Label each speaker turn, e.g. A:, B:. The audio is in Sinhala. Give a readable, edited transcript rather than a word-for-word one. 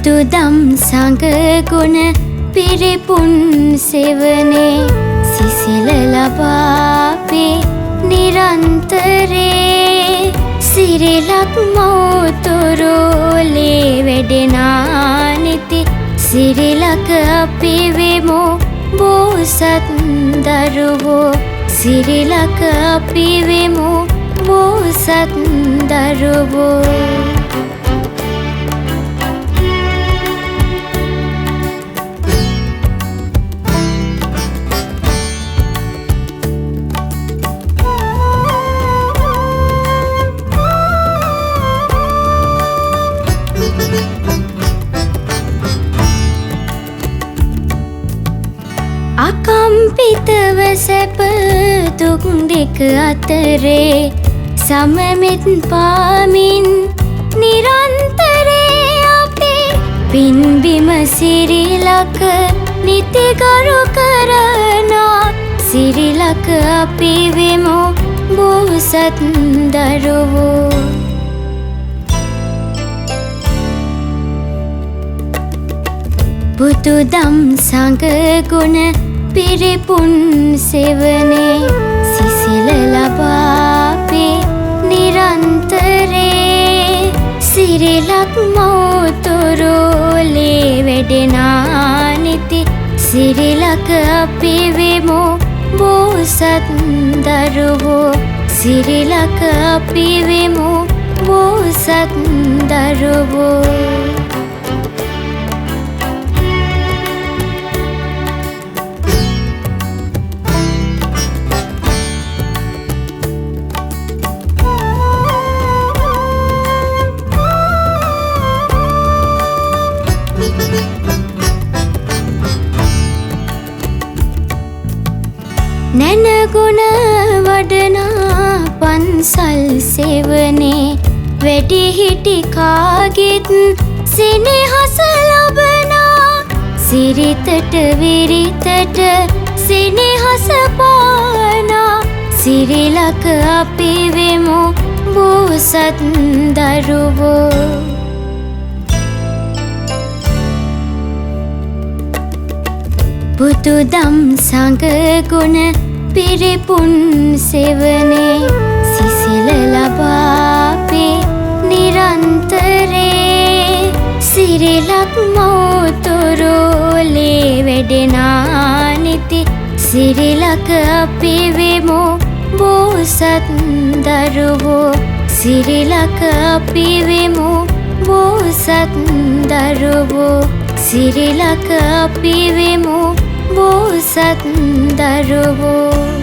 A: බුදුදම් සංඝගුණ පිරිපුන් සෙවනේ සිසිල ලබාපේ නිරන්තරේ සිරිලක් මෝතුරුලේ වැඩෙනා නිති සිරිලක අපි වෙමු බෝසත් දරුවෝ සිරිලක අපි වෙමු බෝසත් දරුවෝ අකම්පිතව සැප දුක් දෙක අතරේ සමමෙත් පාමින් නිරන්තරේ අපේ පින්බිම සිරිලක නිතිගරු කරනා සිරිලක අපි වෙමු බෝසත් දරුවෝ බුදුදම් සංඝගුණ පිරිපුන් සෙවනේ සිසිල ලබාපේ නිරන්තරේ සිරිලක් මෝතුරුලේ වැඩෙනා නිති සිරිලක අපි වෙමු බෝසත් දරුවෝ සිරිලක අපි වෙමු බෝසත් දරුවෝ නැනගුණ වඩනා පන්සල් සෙවනේ වැඩිහිටි කාගෙත් සෙනෙහස ලබනා සිරිතට විරිතට සෙනෙහස පානා සිරිලක අපි වෙමු බෝසත් දරුවෝ බුදුදම් සංඝගුණ පිරිපුන් සෙවනේ සිසිල ලබාපේ නිරන්තරේ සිරිලක් මෝතුරුලේ වැඩෙනා නිති සිරිලක අපි වෙමු බෝසත් දරුවෝ සිරිලක අපි වෙමු බෝසත් දරුවෝ සිරිලක අපි වෙමු බෝසත් දරුවෝ